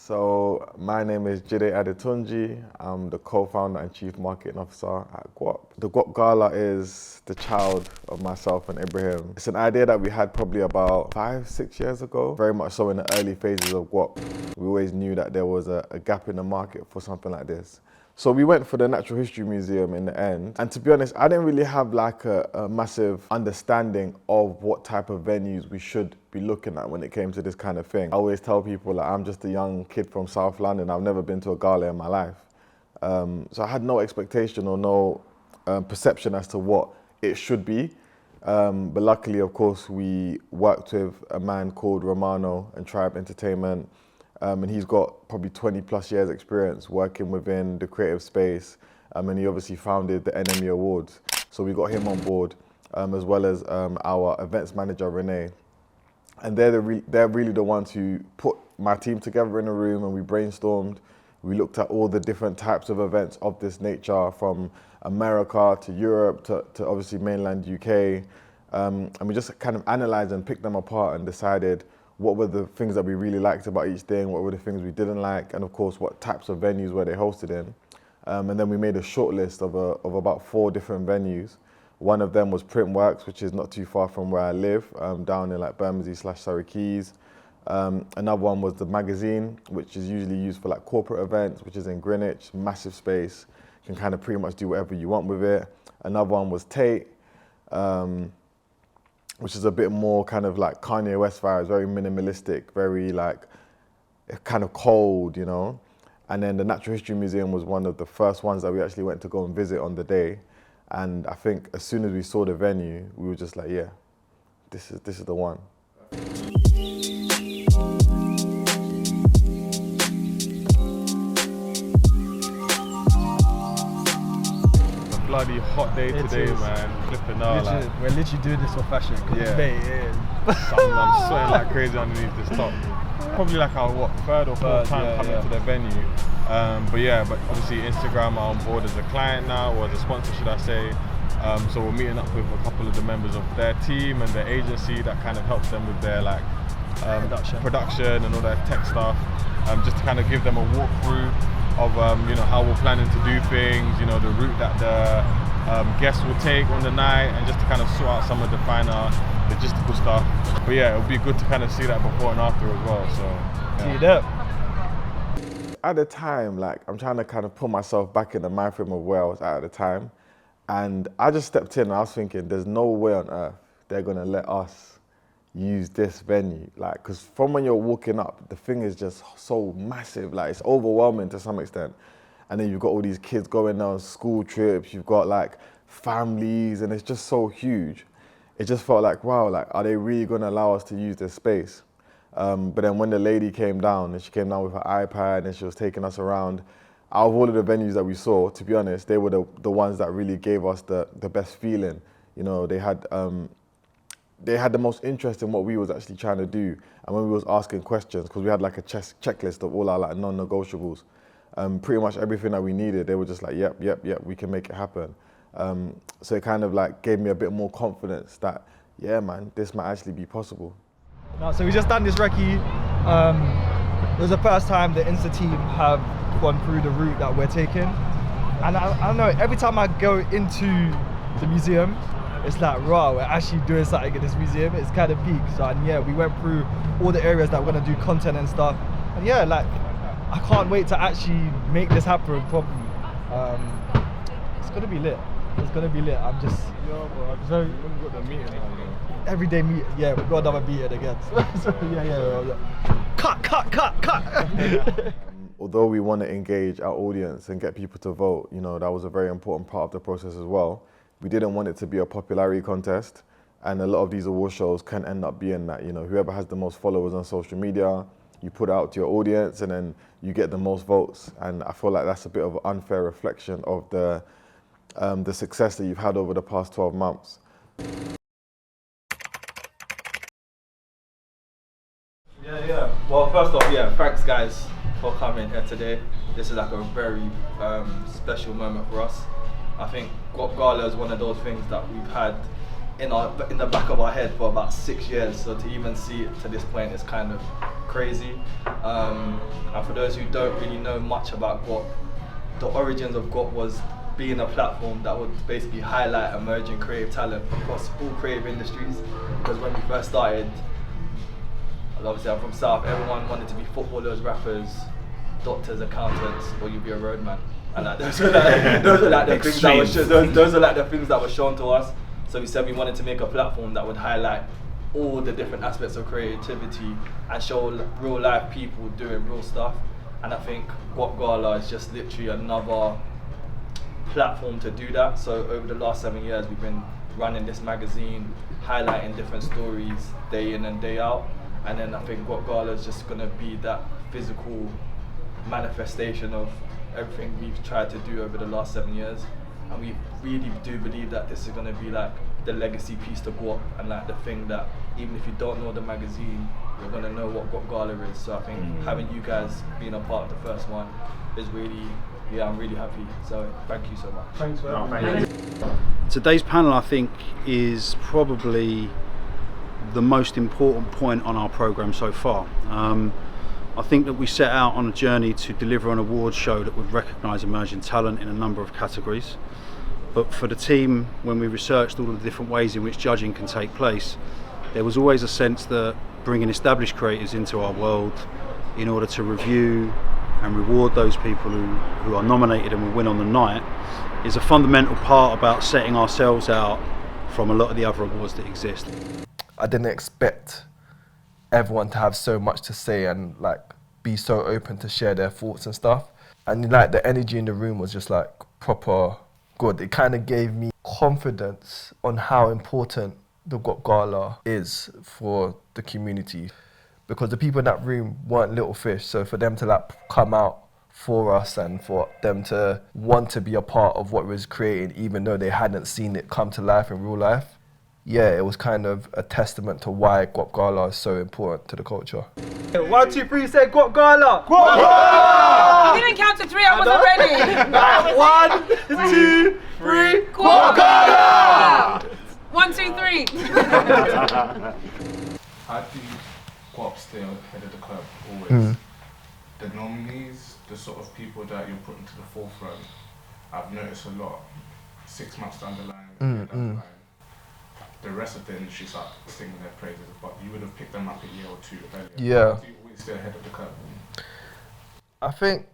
So my name is Jide Adetunji. I'm the co-founder and chief marketing officer at GUAP. The GUAP Gala is the child of myself and Ibrahim. It's an idea that we had probably about 5-6 years ago, very much so in the early phases of GUAP. We always knew that there was a gap in the market for something like this. So we went for the Natural History Museum in the end. And to be honest, I didn't really have like a massive understanding of what type of venues we should be looking at when it came to this kind of thing. I always tell people that I'm just a young kid from South London. I've never been to a gala in my life. So I had no expectation or no perception as to what it should be. But luckily, of course, we worked with a man called Romano and Tribe Entertainment. And he's got probably 20+ years experience working within the creative space. And he obviously founded the NME Awards. So we got him on board, as well as our events manager, Renee. And they're really the ones who put my team together in a room and we brainstormed. We looked at all the different types of events of this nature, from America to Europe to obviously mainland UK. And we just kind of analyzed and picked them apart and decided what were the things that we really liked about each thing, what were the things we didn't like, and of course, what types of venues were they hosted in. And then we made a short list of about 4 different venues. One of them was Printworks, which is not too far from where I live, down in like Bermondsey/Surrey Keys. Another one was the Magazine, which is usually used for like corporate events, which is in Greenwich, massive space. You can kind of pretty much do whatever you want with it. Another one was Tate, which is a bit more kind of like Kanye West vibes, very minimalistic, very like kind of cold, you know. And then the Natural History Museum was one of the first ones that we actually went to go and visit on the day. And I think as soon as we saw the venue, we were just like, yeah, this is the one. Bloody hot day today, man. Flipping out. We're literally doing this for fashion. Yeah. I'm sweating like crazy underneath this top. Probably like our third or fourth time coming to the venue. But obviously Instagram are on board as a client now, or as a sponsor, should I say. So we're meeting up with a couple of the members of their team and their agency that kind of helps them with their like production and all that tech stuff, just to kind of give them a walkthrough of how we're planning to do things, the route that the guests will take on the night, and just to kind of sort out some of the finer logistical stuff. But yeah, it would be good to kind of see that before and after as well. So yeah. See that. At the time, like I'm trying to kind of put myself back in the mind frame of where I was at the time, and I just stepped in and I was thinking, there's no way on earth they're gonna let us use this venue, like, because from when you're walking up, the thing is just so massive, like it's overwhelming to some extent. And then you've got all these kids going on school trips, you've got like families, and it's just so huge. It just felt like, wow, like, are they really gonna allow us to use this space? But then when the lady came down, and she came down with her iPad and she was taking us around, out of all of the venues that we saw, to be honest, they were the ones that really gave us the best feeling. They had the most interest in what we was actually trying to do. And when we was asking questions, because we had like a checklist of all our like non-negotiables, pretty much everything that we needed, they were just like, yep, we can make it happen. So it kind of like gave me a bit more confidence that, yeah, man, this might actually be possible. So we just done this recce. It was the first time the Insta team have gone through the route that we're taking. And I don't know, every time I go into the museum, it's like, raw, we're actually doing something in this museum. It's kind of peak. So, and yeah, we went through all the areas that we're gonna do content and stuff. And yeah, like, I can't wait to actually make this happen properly. It's gonna be lit. It's gonna be lit. I'm just, When we got the meeting now, everyday meet. Yeah, we got another meeting again. So yeah. Cut. Although we want to engage our audience and get people to vote, that was a very important part of the process as well. We didn't want it to be a popularity contest, and a lot of these award shows can end up being that, whoever has the most followers on social media, you put it out to your audience and then you get the most votes. And I feel like that's a bit of an unfair reflection of the success that you've had over the past 12 months. Yeah. Well, first off, thanks guys for coming here today. This is like a very special moment for us. I think GUAP Gala is one of those things that we've had in the back of our head for about 6 years. So to even see it to this point is kind of crazy. And for those who don't really know much about GUAP, the origins of GUAP was being a platform that would basically highlight emerging creative talent across all creative industries. Because when we first started, obviously I'm from South, everyone wanted to be footballers, rappers, doctors, accountants, or you'd be a roadman. And like, those are like the things that those are like the things that were shown to us. So we said we wanted to make a platform that would highlight all the different aspects of creativity and show real life people doing real stuff. And I think GUAP Gala is just literally another platform to do that. So over the last 7 years, we've been running this magazine, highlighting different stories day in and day out. And then I think GUAP Gala is just gonna be that physical manifestation of everything we've tried to do over the last 7 years. And we really do believe that this is gonna be like the legacy piece to GUAP, and like the thing that even if you don't know the magazine, you're gonna know what GUAP Gala is. So I think having you guys being a part of the first one is really, yeah, I'm really happy. So thank you so much. Thanks for having me. Today's panel, I think, is probably the most important point on our programme so far. I think that we set out on a journey to deliver an awards show that would recognise emerging talent in a number of categories. But for the team, when we researched all of the different ways in which judging can take place, there was always a sense that bringing established creators into our world in order to review and reward those people who are nominated and will win on the night is a fundamental part about setting ourselves out from a lot of the other awards that exist. I didn't expect everyone to have so much to say and like be so open to share their thoughts and stuff. And like the energy in the room was just like proper good. It kind of gave me confidence on how important the GUAP Gala is for the community, because the people in that room weren't little fish. So for them to like come out for us and for them to want to be a part of what we was creating, even though they hadn't seen it come to life in real life, yeah, it was kind of a testament to why GUAP Gala is so important to the culture. 1, 2, 3, say GUAP Gala! GUAP Gala! You didn't count to 3, I wasn't ready. 1, 2, 3, GUAP Gala! 1, 2, 3. How do GUAP stay ahead of the curve always? The nominees, the sort of people that you're putting to the forefront, I've noticed a lot. 6 months down the line, the rest of the industry start singing their praises, but you would have picked them up a year or 2 earlier. Yeah. How do you always stay ahead of the curve? I think,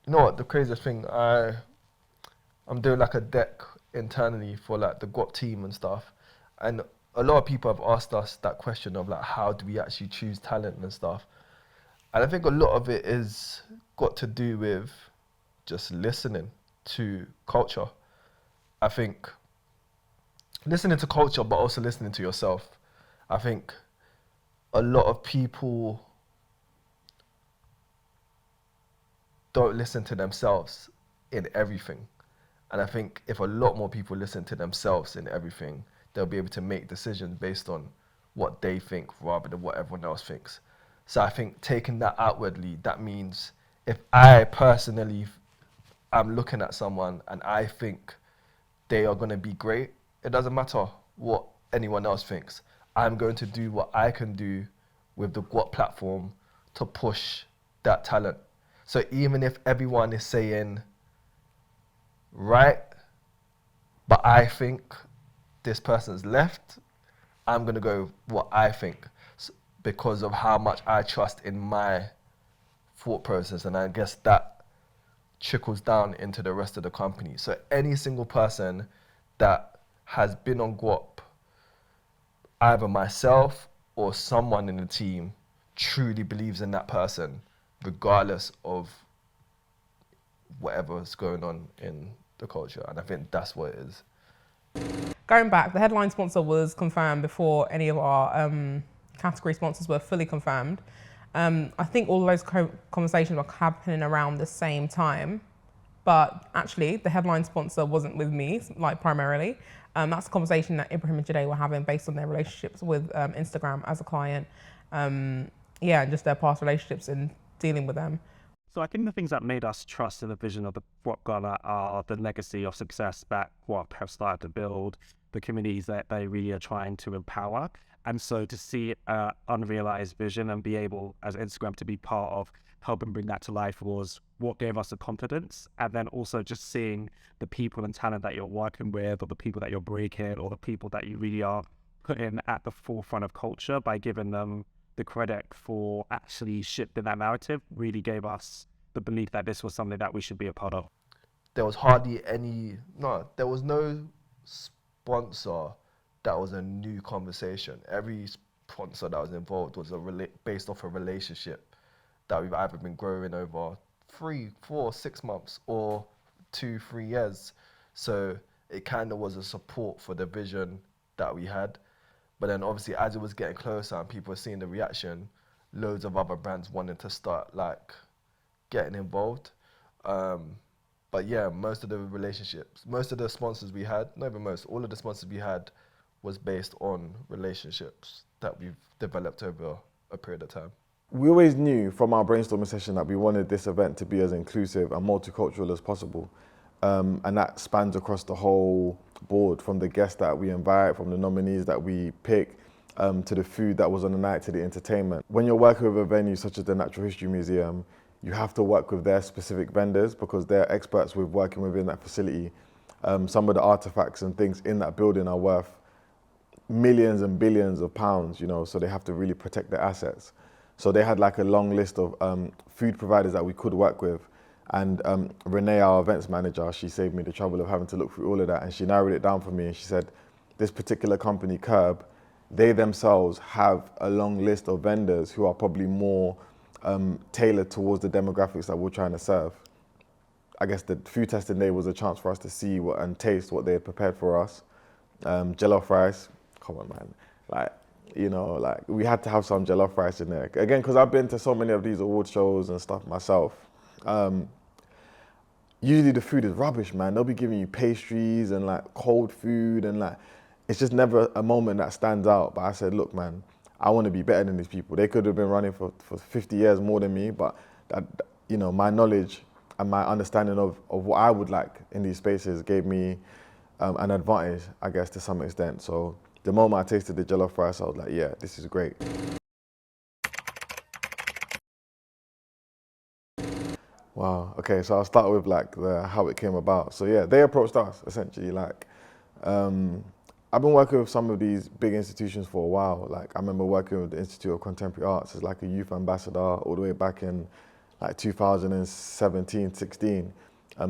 you know what, the craziest thing, I'm doing like a deck internally for like the GUAP team and stuff, and a lot of people have asked us that question of like, how do we actually choose talent and stuff? And I think a lot of it is got to do with just listening to culture. I think listening to culture, but also listening to yourself. I think a lot of people don't listen to themselves in everything. And I think if a lot more people listen to themselves in everything, they'll be able to make decisions based on what they think rather than what everyone else thinks. So I think taking that outwardly, that means if I personally am looking at someone and I think they are going to be great, it doesn't matter what anyone else thinks. I'm going to do what I can do with the GUAP platform to push that talent. So even if everyone is saying, right, but I think this person's left, I'm going to go what I think because of how much I trust in my thought process. And I guess that trickles down into the rest of the company. So any single person that has been on GUAP, either myself or someone in the team truly believes in that person, regardless of whatever's going on in the culture. And I think that's what it is. Going back, the headline sponsor was confirmed before any of our category sponsors were fully confirmed. I think all of those conversations were happening around the same time, but actually the headline sponsor wasn't with me, like primarily. That's a conversation that Ibrahim and Jide were having based on their relationships with Instagram as a client. Yeah, and just their past relationships and dealing with them. So I think the things that made us trust in the vision of the GUAP Gala are the legacy of success that GUAP have started to build, the communities that they really are trying to empower. And so to see an unrealized vision and be able, as Instagram, to be part of helping bring that to life was what gave us the confidence. And then also just seeing the people and talent that you're working with, or the people that you're breaking, or the people that you really are putting at the forefront of culture by giving them the credit for actually shifting that narrative, really gave us the belief that this was something that we should be a part of. There was hardly any, no, there was no sponsor that was a new conversation. Every sponsor that was involved was based off a relationship that we've either been growing over 3, 4, 6 months or 2, 3 years. So it kind of was a support for the vision that we had. But then obviously as it was getting closer and people were seeing the reaction, loads of other brands wanted to start like getting involved. But yeah, most of the relationships, most of the sponsors we had, not even most, all of the sponsors we had was based on relationships that we've developed over a period of time. We always knew from our brainstorming session that we wanted this event to be as inclusive and multicultural as possible. And that spans across the whole board, from the guests that we invite, from the nominees that we pick, to the food that was on the night, to the entertainment. When you're working with a venue such as the Natural History Museum, you have to work with their specific vendors because they're experts with working within that facility. Some of the artifacts and things in that building are worth millions and billions of pounds, you know, so they have to really protect their assets. So they had like a long list of food providers that we could work with. And Renee, our events manager, she saved me the trouble of having to look through all of that, and she narrowed it down for me, and she said, this particular company, Curb, they themselves have a long list of vendors who are probably more tailored towards the demographics that we're trying to serve. I guess the food testing day was a chance for us to see and taste what they had prepared for us. Jollof rice, come on man, like, you know, like we had to have some jollof rice in there. Again, because I've been to so many of these award shows and stuff myself. Usually the food is rubbish, man. They'll be giving you pastries and like cold food and like, it's just never a moment that stands out. But I said, look, man, I want to be better than these people. They could have been running for 50 years more than me, but that, you know, my knowledge and my understanding of what I would like in these spaces gave me an advantage, I guess, to some extent. So the moment I tasted the jollof rice, I was like, yeah, this is great. Wow. Okay, so I'll start with like how it came about. So yeah, they approached us essentially. Like, I've been working with some of these big institutions for a while. Like I remember working with the Institute of Contemporary Arts as like a youth ambassador all the way back in like 2017, 16.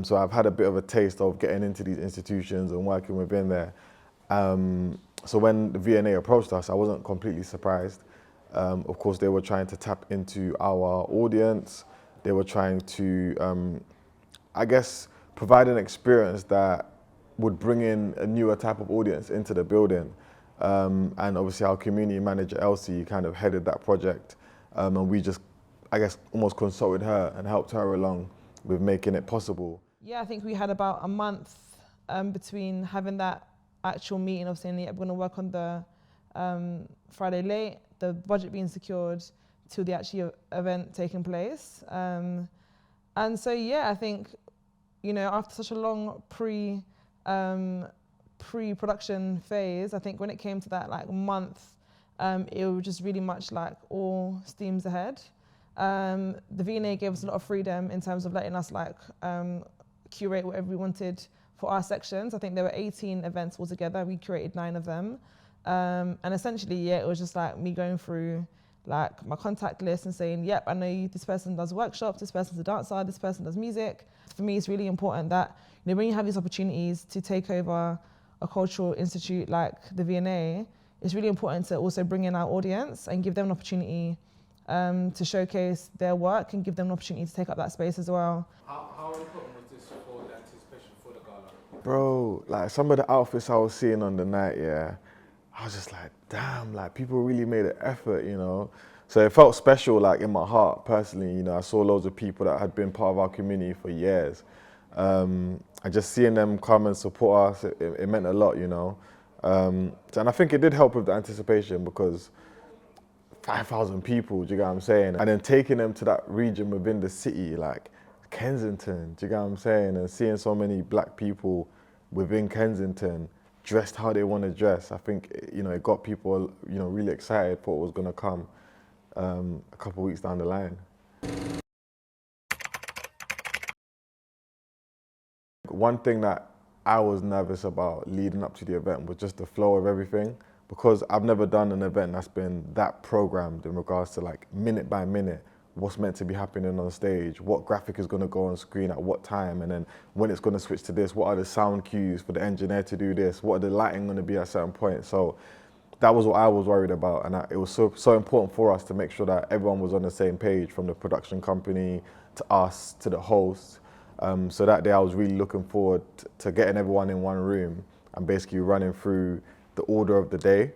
So I've had a bit of a taste of getting into these institutions and working within there. So when the V&A approached us, I wasn't completely surprised. Of course, they were trying to tap into our audience. They were trying to, I guess, provide an experience that would bring in a newer type of audience into the building. And obviously our community manager, Elsie, kind of headed that project. And we just, I guess, almost consulted her and helped her along with making it possible. Yeah, I think we had about a month between having that actual meeting of saying, yeah, we're gonna work on the Friday late, the budget being secured, to the actual event taking place. And so, yeah, I think, you know, after such a long pre-production phase, I think when it came to that like month, it was just really much like all steams ahead. The V&A gave us a lot of freedom in terms of letting us like curate whatever we wanted for our sections. I think there were 18 events altogether. We curated 9 of them. And essentially, yeah, it was just like me going through like my contact list and saying, yep, I know this person does workshops, this person's a dancer, this person does music. For me, it's really important that, you know, when you have these opportunities to take over a cultural institute like the V&A, it's really important to also bring in our audience and give them an opportunity to showcase their work and give them an opportunity to take up that space as well. How important was this for the anticipation for the gala? Bro, like some of the outfits I was seeing on the night, yeah, I was just like, damn, like people really made an effort, you know? So it felt special, like in my heart, personally, you know, I saw loads of people that had been part of our community for years. And just seeing them come and support us, it meant a lot, you know? And I think it did help with the anticipation because 5,000 people, do you get what I'm saying? And then taking them to that region within the city, like Kensington, do you get what I'm saying? And seeing so many black people within Kensington dressed how they want to dress, I think, you know, it got people, you know, really excited for what was going to come a couple of weeks down the line. One thing that I was nervous about leading up to the event was just the flow of everything, because I've never done an event that's been that programmed in regards to like minute by minute, what's meant to be happening on stage, what graphic is going to go on screen at what time, and then when it's going to switch to this, what are the sound cues for the engineer to do this, what are the lighting going to be at certain points. So that was what I was worried about, and it was so important for us to make sure that everyone was on the same page, from the production company to us to the hosts. So that day I was really looking forward to getting everyone in one room and basically running through the order of the day.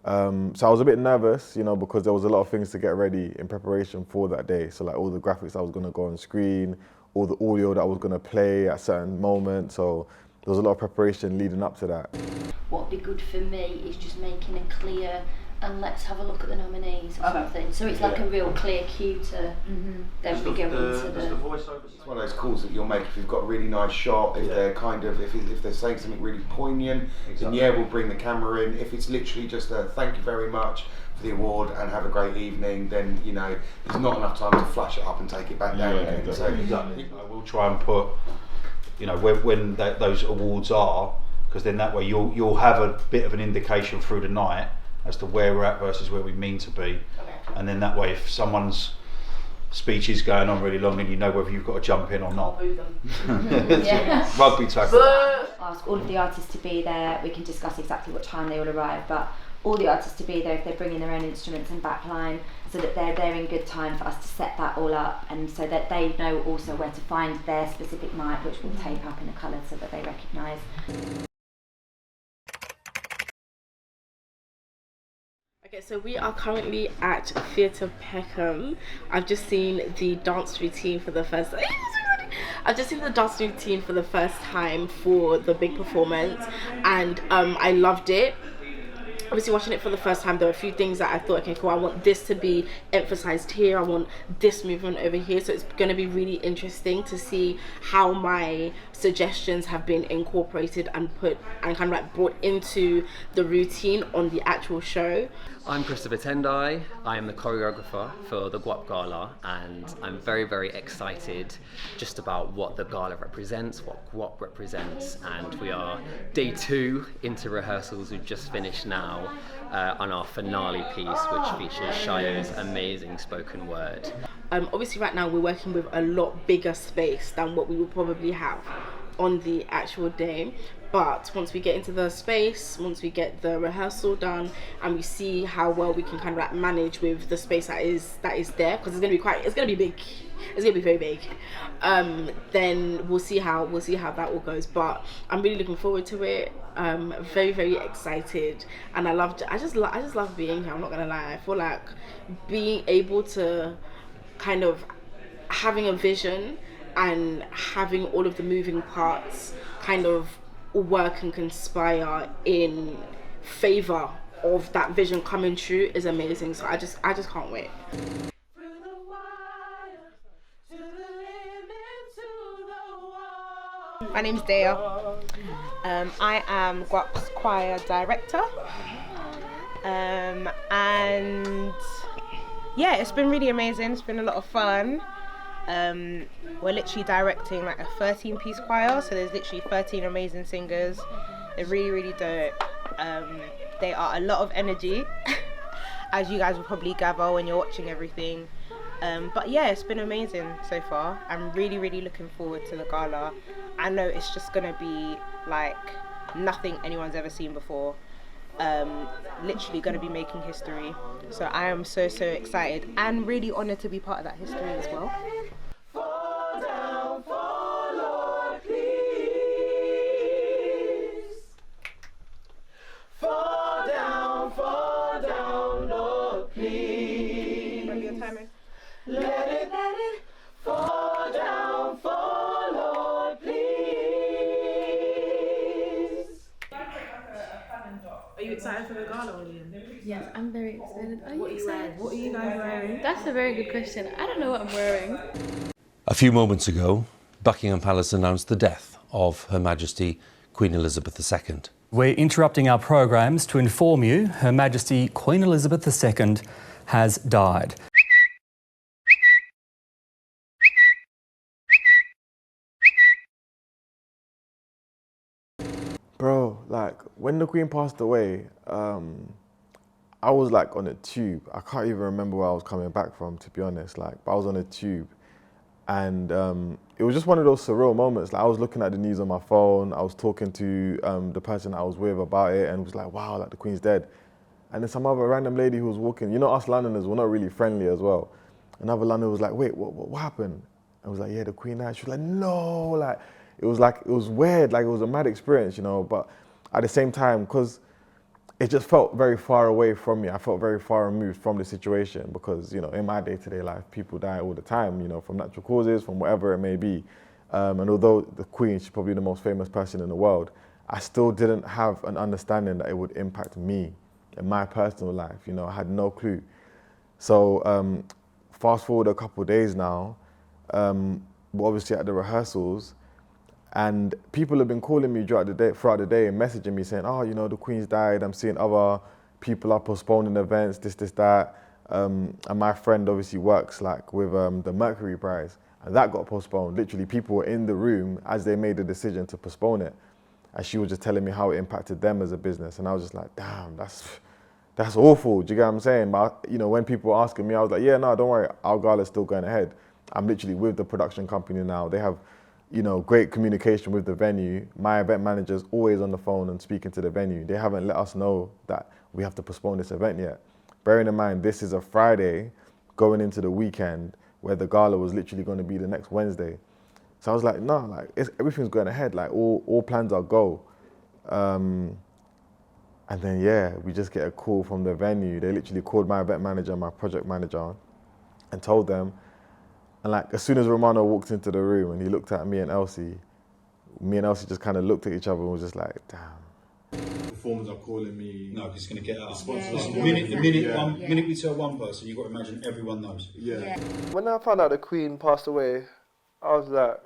So I was a bit nervous, you know, because there was a lot of things to get ready in preparation for that day. So like all the graphics that was going to go on screen, all the audio that was going to play at certain moments. So there was a lot of preparation leading up to that. What would be good for me is just making a clear, and let's have a look at the nominees or something. So it's like a real clear cue to then we go into the voiceover. It's one of those calls that you'll make if you've got a really nice shot, if they're kind of, if they're saying something really poignant, then yeah, we'll bring the camera in. If it's literally just a thank you very much for the award and have a great evening, then, you know, there's not enough time to flash it up and take it back down again. Exactly. I will try and put, you know, when those awards are, because then that way you'll have a bit of an indication through the night as to where we're at versus where we mean to be. And then that way, if someone's speech is going on really long, then you know whether you've got to jump in or not. Rugby tackle. Ask all of the artists to be there. We can discuss exactly what time they all arrive, but all the artists to be there if they're bringing their own instruments and backline, so that they're there in good time for us to set that all up, and so that they know also where to find their specific mic, which we'll tape up in a colour so that they recognise. Okay, so we are currently at Theatre Peckham. I've just seen the dance routine for the first time. I've just seen the dance routine for the first time for the big performance, and I loved it. Obviously, watching it for the first time, there were a few things that I thought, okay, cool, I want this to be emphasized here, I want this movement over here. So it's going to be really interesting to see how my suggestions have been incorporated and put and kind of like brought into the routine on the actual show. I'm Christopher Tendai. I am the choreographer for the GUAP Gala, and I'm very, very excited just about what the gala represents, what GUAP represents, and we are day 2 into rehearsals. We've just finished now on our finale piece, which features Shayo's amazing spoken word. Obviously right now we're working with a lot bigger space than what we will probably have on the actual day. But once we get into the space, once we get the rehearsal done, and we see how well we can kind of like manage with the space that is there, because it's gonna be big, it's gonna be very big. Then we'll see how that all goes. But I'm really looking forward to it. Very, very excited, and I just love being here. I'm not gonna lie. I feel like being able to kind of having a vision and having all of the moving parts kind of work and conspire in favor of that vision coming true is amazing. So I just can't wait. My name's Dea. I am GUAP's choir director. And yeah, it's been really amazing. It's been a lot of fun. We're literally directing like a 13-piece choir, so there's literally 13 amazing singers. They're really, really dope. They are a lot of energy, as you guys will probably gather when you're watching everything. But yeah, it's been amazing so far. I'm really, really looking forward to the gala. I know it's just gonna be like nothing anyone's ever seen before. Literally gonna be making history. So I am so excited and really honoured to be part of that history as well. Fall down, fall, Lord, please. Fall down, Lord, please. Let it fall down, fall, Lord, please. you excited for the gala, William? Yes, I'm very excited. Are you What are you excited? wearing? What are you guys wearing? That's a very good question. I don't know what I'm wearing. A few moments ago, Buckingham Palace announced the death of Her Majesty Queen Elizabeth II. We're interrupting our programs to inform you Her Majesty Queen Elizabeth II has died. Bro, like when the Queen passed away, I was like on a tube. I can't even remember where I was coming back from, to be honest. Like, but I was on a tube, and it was just one of those surreal moments. Like, I was looking at the news on my phone. I was talking to the person I was with about it, and was like, "Wow, like the Queen's dead." And then some other random lady who was walking. You know, us Londoners, we're not really friendly as well. Another Londoner was like, "Wait, what happened?" I was like, "Yeah, the Queen died." She was like, "No," like it was weird. Like it was a mad experience, you know. But at the same time, because it just felt very far away from me. I felt very far removed from the situation because, you know, in my day-to-day life, people die all the time, you know, from natural causes, from whatever it may be. And although the Queen, she's probably the most famous person in the world, I still didn't have an understanding that it would impact me in my personal life. You know, I had no clue. So fast forward a couple of days now, we're obviously at the rehearsals, and people have been calling me throughout the day and messaging me saying, "Oh, you know, the Queen's died. I'm seeing other people are postponing events, this, that." And my friend obviously works like with the Mercury Prize, and that got postponed. Literally, people were in the room as they made the decision to postpone it. And she was just telling me how it impacted them as a business. And I was just like, damn, that's awful. Do you get what I'm saying? But, you know, when people were asking me, I was like, yeah, no, don't worry. Our gala's still going ahead. I'm literally with the production company now. They have, you know, great communication with the venue. My event manager's always on the phone and speaking to the venue. They haven't let us know that we have to postpone this event yet. Bearing in mind, this is a Friday going into the weekend where the gala was literally going to be the next Wednesday. So I was like, no, like everything's going ahead. Like all plans are go. And then, yeah, we just get a call from the venue. They literally called my event manager, my project manager, and told them. And like, as soon as Romano walked into the room and he looked at me and Elsie just kind of looked at each other and was just like, damn. Performers are calling me. No, because it's going to get out. The minute we tell one person, you've got to imagine everyone knows. Yeah. When I found out the Queen passed away, I was like,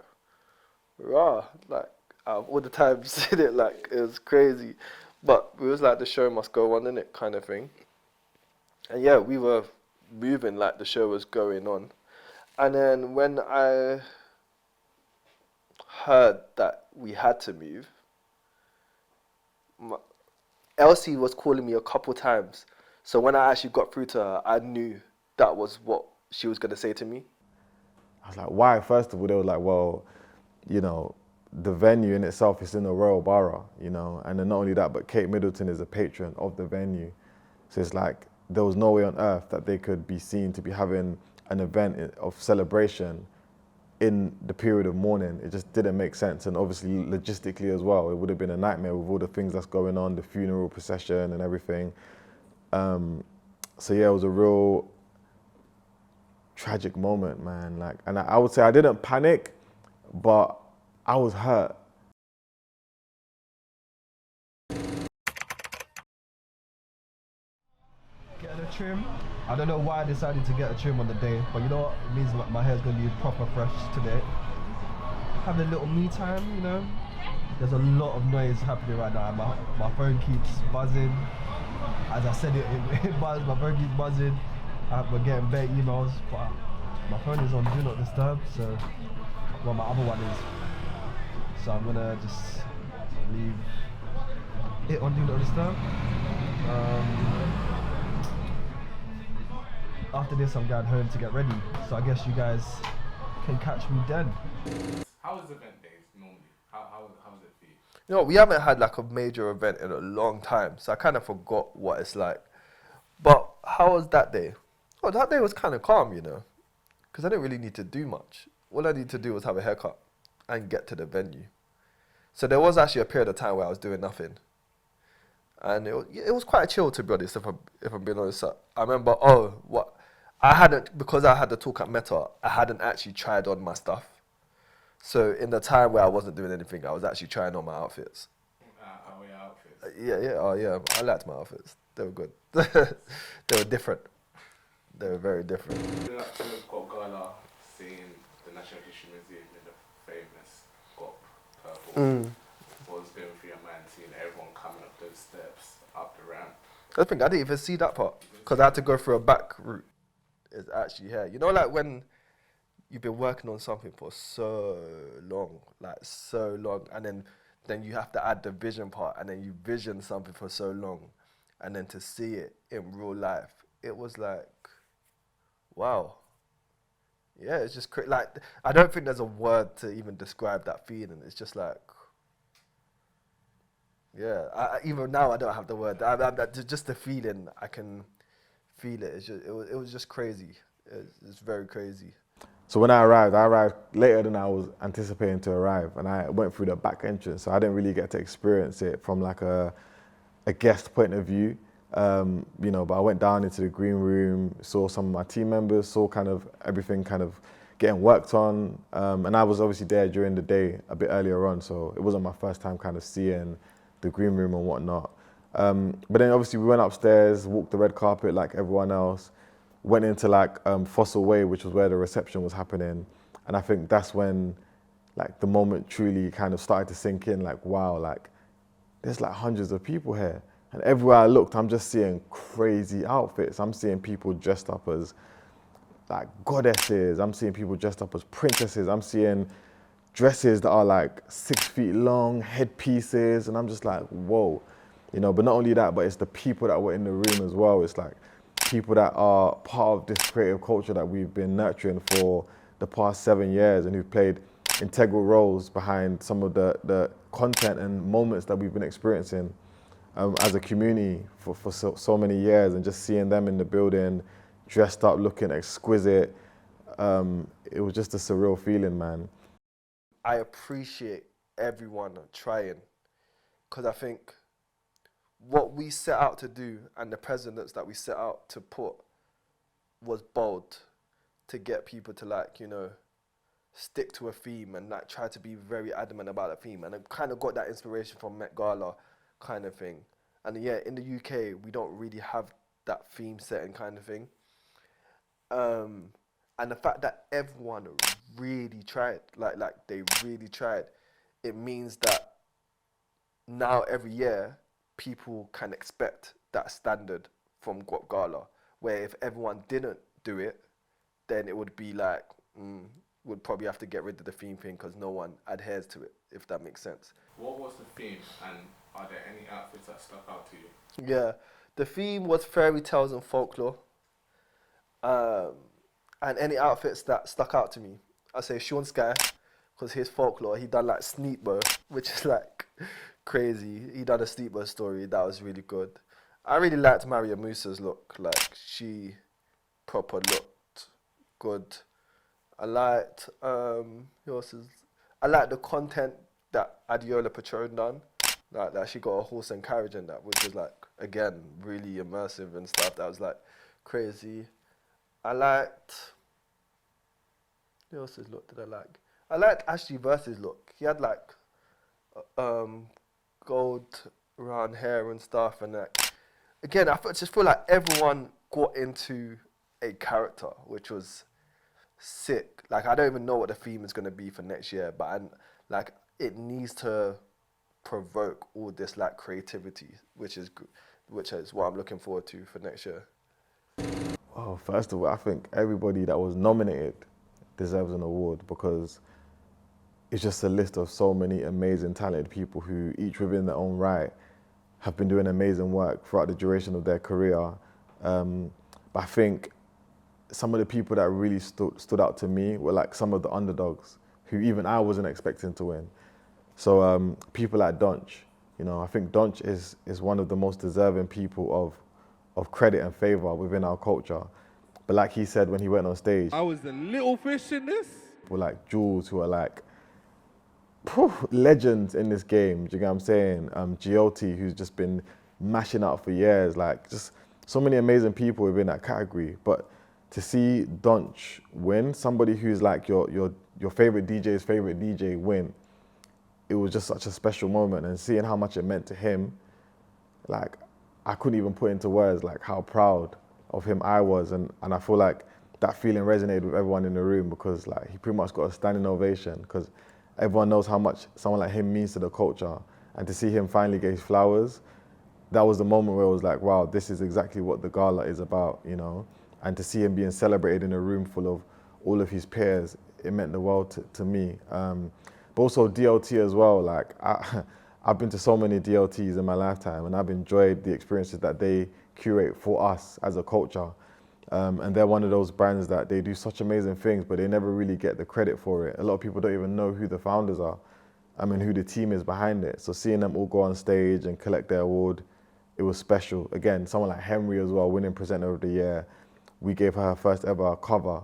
rah, like, out of all the times in it, like, it was crazy. But it was like, the show must go on, innit, kind of thing. And yeah, we were moving like the show was going on. And then when I heard that we had to move, Elsie was calling me a couple times. So when I actually got through to her, I knew that was what she was going to say to me. I was like, why? First of all, they were like, well, you know, the venue in itself is in the Royal Borough, you know, and then not only that, but Kate Middleton is a patron of the venue. So it's like, there was no way on earth that they could be seen to be having an event of celebration in the period of mourning. It just didn't make sense. And obviously logistically as well, it would have been a nightmare with all the things that's going on, the funeral procession and everything. So yeah, it was a real tragic moment, man. Like, and I would say I didn't panic, but I was hurt. Getting a trim. I don't know why I decided to get a trim on the day, but you know what? It means my hair's gonna be proper fresh today. Having a little me time, you know. There's a lot of noise happening right now. My phone keeps buzzing. As I said it buzzed. My phone keeps buzzing. We're getting bare emails, but my phone is on Do Not Disturb, so, well, my other one is. So I'm gonna just leave it on Do Not Disturb. After this, I'm going home to get ready. So I guess you guys can catch me then. How was event days normally? How was it for you? You know, we haven't had like a major event in a long time, so I kind of forgot what it's like. But how was that day? Oh, that day was kind of calm, you know, because I didn't really need to do much. All I needed to do was have a haircut and get to the venue. So there was actually a period of time where I was doing nothing. And it was quite chill, to be honest, if I'm being honest. I remember, because I had the talk at Meta, I hadn't actually tried on my stuff. So in the time where I wasn't doing anything, I was actually trying on my outfits. Yeah. I liked my outfits. They were good. They were different. They were very different. Doing that to GUAP Gala, seeing the National History Museum in the famous GUAP purple, what was going through your mind, seeing everyone coming up those steps, up the ramp? I think I didn't even see that part because I had to go through a back route. It's actually here. You know, like when you've been working on something for so long, and then you have to add the vision part, and then you vision something for so long, and then to see it in real life, it was like, wow. Yeah, it's just like, I don't think there's a word to even describe that feeling. It's just like, yeah, even now I don't have the word. Just the feeling, I can feel it. It's just, it was just crazy. It's very crazy. So when I arrived later than I was anticipating to arrive, and I went through the back entrance, so I didn't really get to experience it from like a guest point of view, you know, but I went down into the green room, saw some of my team members, saw kind of everything kind of getting worked on, and I was obviously there during the day a bit earlier on, so it wasn't my first time kind of seeing the green room and whatnot. But then obviously we went upstairs, walked the red carpet like everyone else, went into like Fossil Way, which was where the reception was happening. And I think that's when like the moment truly kind of started to sink in, like, wow, like there's like hundreds of people here. And everywhere I looked, I'm just seeing crazy outfits. I'm seeing people dressed up as like goddesses. I'm seeing people dressed up as princesses. I'm seeing dresses that are like 6 feet long, headpieces. And I'm just like, whoa, you know, but not only that, but it's the people that were in the room as well. It's like people that are part of this creative culture that we've been nurturing for the past 7 years and who've played integral roles behind some of the content and moments that we've been experiencing as a community for so many years, and just seeing them in the building, dressed up, looking exquisite. It was just a surreal feeling, man. I appreciate everyone trying, because I think what we set out to do and the precedents that we set out to put was bold, to get people to, like, you know, stick to a theme and like try to be very adamant about a theme. And I kind of got that inspiration from Met Gala kind of thing. And yeah, in the UK, we don't really have that theme setting kind of thing. And the fact that everyone really tried, like they really tried, it means that now every year, people can expect that standard from GUAP Gala, where if everyone didn't do it, then it would be like, would probably have to get rid of the theme thing because no one adheres to it, if that makes sense. What was the theme, and are there any outfits that stuck out to you? Yeah, the theme was fairy tales and folklore. And any outfits that stuck out to me, I say Sean Sky, because his folklore, he done like Sneakbo, which is like crazy. He done a Sneakbo story, that was really good. I really liked Maria Musa's look, like she proper looked good. I liked, I liked the content that Adiola Patron done, like that she got a horse and carriage in that, which was like, again, really immersive and stuff. That was like crazy. I liked, who else's look did I like? I liked Ashley Versus look. He had like gold round hair and stuff, and like, again, I just feel like everyone got into a character, which was sick. Like, I don't even know what the theme is going to be for next year, but like it needs to provoke all this like creativity, which is what I'm looking forward to for next year. Oh, first of all, I think everybody that was nominated deserves an award, because it's just a list of so many amazing, talented people who each within their own right have been doing amazing work throughout the duration of their career. But I think some of the people that really stood out to me were like some of the underdogs who even I wasn't expecting to win. So people like Donch, you know, I think Donch is one of the most deserving people of credit and favor within our culture. But like he said when he went on stage, I was the little fish in this. People like Jules, who are like legends in this game, do you get what I'm saying? Giotti, who's just been mashing out for years, like just so many amazing people within that category. But to see Donch win, somebody who's like your favorite DJ's favorite DJ win, it was just such a special moment. And seeing how much it meant to him, like I couldn't even put into words like how proud of him I was, and I feel like that feeling resonated with everyone in the room because like he pretty much got a standing ovation because everyone knows how much someone like him means to the culture, and to see him finally get his flowers, that was the moment where it was like, wow, this is exactly what the gala is about, you know? And to see him being celebrated in a room full of all of his peers, it meant the world to me. But also DLT as well, like I've been to so many DLTs in my lifetime and I've enjoyed the experiences that they curate for us as a culture. And they're one of those brands that they do such amazing things, but they never really get the credit for it. A lot of people don't even know who the founders are, who the team is behind it. So seeing them all go on stage and collect their award, it was special. Again, someone like Henry as well, winning presenter of the year. We gave her first ever cover,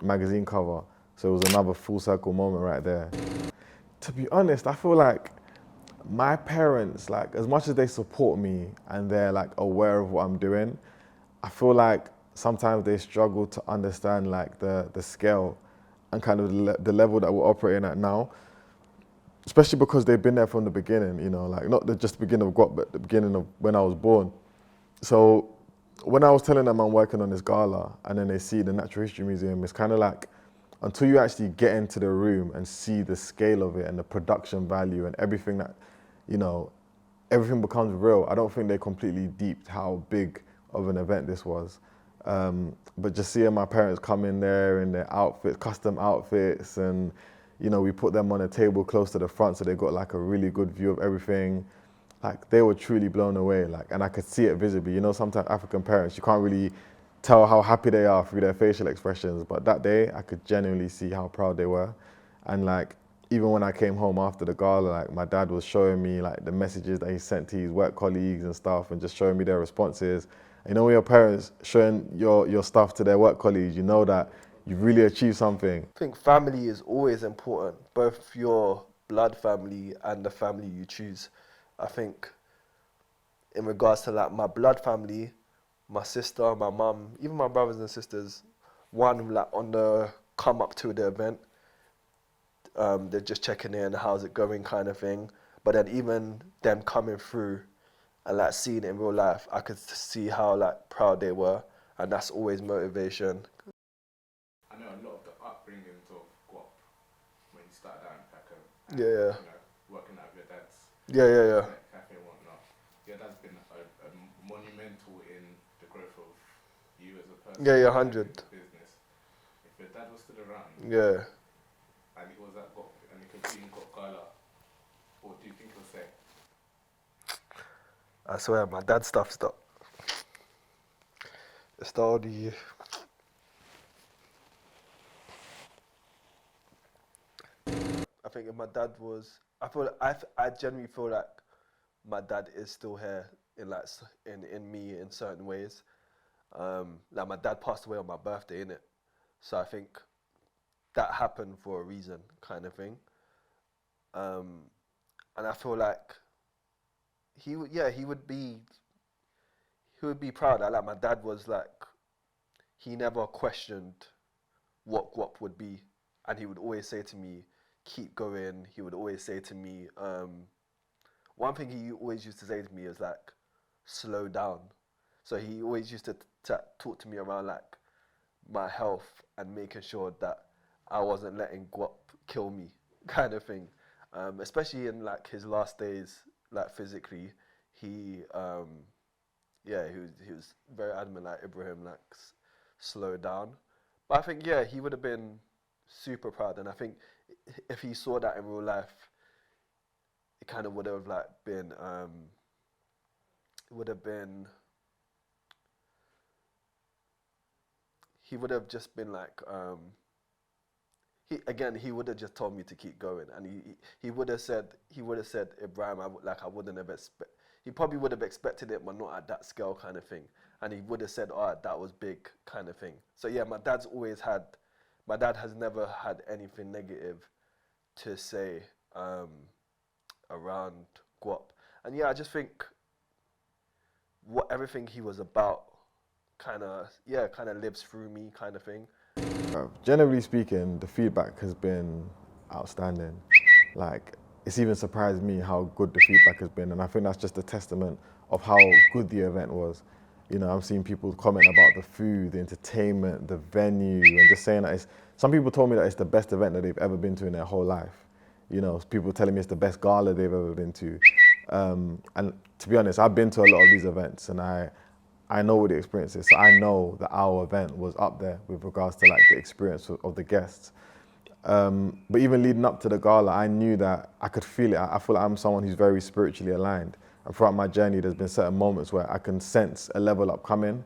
magazine cover. So it was another full circle moment right there. To be honest, I feel like my parents, like as much as they support me and they're like aware of what I'm doing, I feel like sometimes they struggle to understand like the scale and kind of the level that we're operating at now. Especially because they've been there from the beginning, you know, like not just the beginning of GUAP, but the beginning of when I was born. So when I was telling them I'm working on this gala and then they see the Natural History Museum, it's kind of like, until you actually get into the room and see the scale of it and the production value and everything that, you know, everything becomes real. I don't think they completely deeped how big of an event this was. But just seeing my parents come in there in their outfits, custom outfits, and you know, we put them on a table close to the front so they got like a really good view of everything. Like they were truly blown away, like, and I could see it visibly. You know, sometimes African parents, you can't really tell how happy they are through their facial expressions, but that day I could genuinely see how proud they were. And like, even when I came home after the gala, like my dad was showing me like the messages that he sent to his work colleagues and stuff and just showing me their responses. You know, when your parents showing your stuff to their work colleagues, you know that you've really achieved something. I think family is always important, both your blood family and the family you choose. I think in regards to like my blood family, my sister, my mum, even my brothers and sisters, one like on the come up to the event, they're just checking in, how's it going kind of thing. But then even them coming through and like seeing it in real life, I could see how like proud they were, and that's always motivation. I know a lot of the upbringings of GUAP when you started out in Peckham, Yeah, yeah. You know, working out of your dad's Yeah. cafe and whatnot. Your dad's been a monumental in the growth of you as a person. Yeah, and 100. in the business. If your dad was still around, Yeah. and he was at GUAP and he continued GUAP Gala, what do you think he'll say? I swear, my dad's stuff stopped. It's the only. I think if my dad was, I genuinely feel like my dad is still here in like in me in certain ways. Like my dad passed away on my birthday, innit? So I think that happened for a reason, kind of thing. And I feel like he would be proud. Like my dad was like, he never questioned what GUAP would be, and he would always say to me, keep going. He would always say to me, one thing he always used to say to me is like, slow down. So he always used to talk to me around like my health and making sure that I wasn't letting GUAP kill me, kind of thing. Especially in like his last days, like physically, he was very adamant, like Ibrahim, like slow down. But I think he would have been super proud, and I think if he saw that in real life, it kind of would have like been he would have just been like he would have just told me to keep going, and he would have said Ibrahim, he probably would have expected it, but not at that scale, kind of thing. And he would have said, oh, that was big, kind of thing. So yeah, my dad has never had anything negative to say around GUAP. And yeah, I just think everything he was about kind of lives through me, kind of thing. Generally speaking, the feedback has been outstanding. Like, it's even surprised me how good the feedback has been, and I think that's just a testament of how good the event was. You know, I'm seeing people comment about the food, the entertainment, the venue, and just saying that some people told me that it's the best event that they've ever been to in their whole life. You know, people telling me it's the best gala they've ever been to. And to be honest, I've been to a lot of these events, and I know what the experience is. So I know that our event was up there with regards to like the experience of the guests. But even leading up to the gala, I knew that I could feel it. I feel like I'm someone who's very spiritually aligned. And throughout my journey, there's been certain moments where I can sense a level up coming.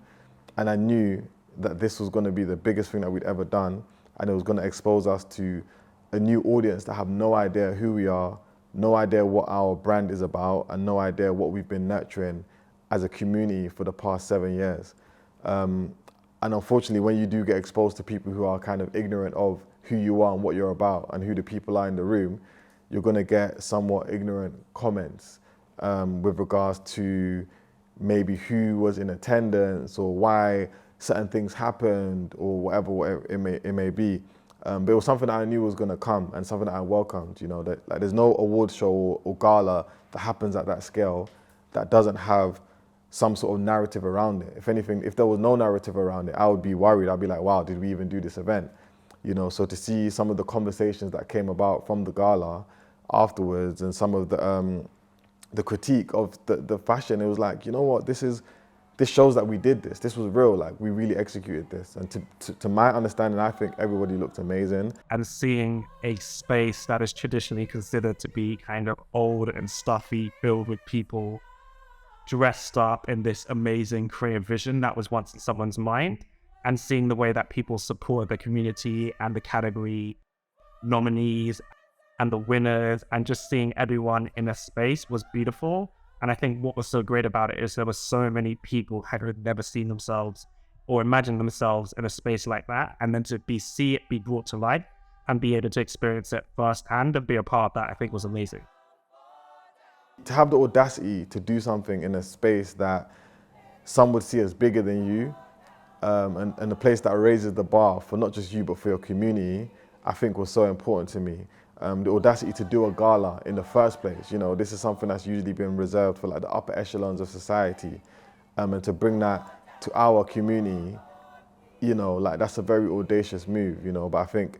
And I knew that this was going to be the biggest thing that we'd ever done. And it was going to expose us to a new audience that have no idea who we are, no idea what our brand is about, and no idea what we've been nurturing as a community for the past 7 years. And unfortunately, when you do get exposed to people who are kind of ignorant of who you are and what you're about and who the people are in the room, you're going to get somewhat ignorant comments with regards to maybe who was in attendance or why certain things happened or whatever it may be. But it was something that I knew was going to come and something that I welcomed. You know, that like there's no award show or gala that happens at that scale that doesn't have some sort of narrative around it. If anything, if there was no narrative around it, I would be worried. I'd be like, wow, did we even do this event? You know, so to see some of the conversations that came about from the gala afterwards and some of the critique of the fashion, it was like, you know what, this shows that we did this. This was real, like we really executed this. And to my understanding, I think everybody looked amazing. And seeing a space that is traditionally considered to be kind of old and stuffy, filled with people dressed up in this amazing creative vision that was once in someone's mind, and seeing the way that people support the community and the category nominees and the winners, and just seeing everyone in a space was beautiful. And I think what was so great about it is there were so many people who had never seen themselves or imagined themselves in a space like that, and then to see it be brought to life and be able to experience it firsthand and be a part of that, I think was amazing. To have the audacity to do something in a space that some would see as bigger than you, and a place that raises the bar for not just you but for your community, I think was so important to me. The audacity to do a gala in the first place, you know, this is something that's usually been reserved for like the upper echelons of society, and to bring that to our community, you know, like that's a very audacious move, you know, but I think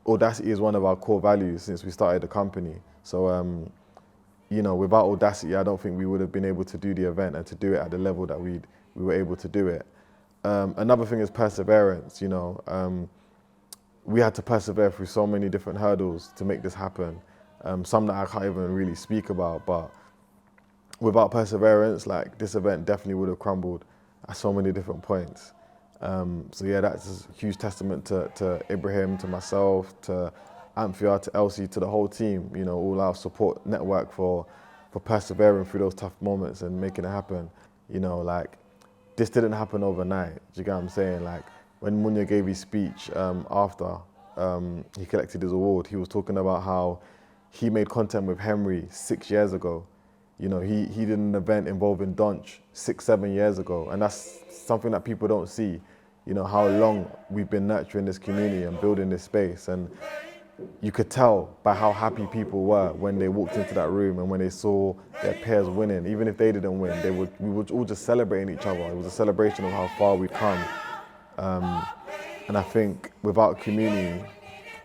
audacity is one of our core values since we started the company. So, you know, without audacity, I don't think we would have been able to do the event and to do it at the level that we were able to do it. Another thing is perseverance, you know. We had to persevere through so many different hurdles to make this happen. Some that I can't even really speak about, but without perseverance, like this event definitely would have crumbled at so many different points. So yeah, that's a huge testament to Ibrahim, to myself, to Anthea, to Elsie, to the whole team, you know, all our support network for persevering through those tough moments and making it happen. You know, like, this didn't happen overnight. Do you get what I'm saying? Like, when Munya gave his speech after he collected his award, he was talking about how he made content with Henry 6 years ago. You know, he did an event involving Donch 6-7 years ago, and that's something that people don't see. You know, how long we've been nurturing this community and building this space. And you could tell by how happy people were when they walked into that room and when they saw their peers winning. Even if they didn't win, we were all just celebrating each other. It was a celebration of how far we've come. And I think without community,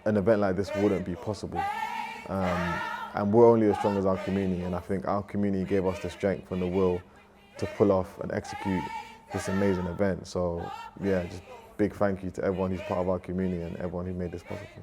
an event like this wouldn't be possible. And we're only as strong as our community, and I think our community gave us the strength and the will to pull off and execute this amazing event. So yeah, just big thank you to everyone who's part of our community and everyone who made this possible.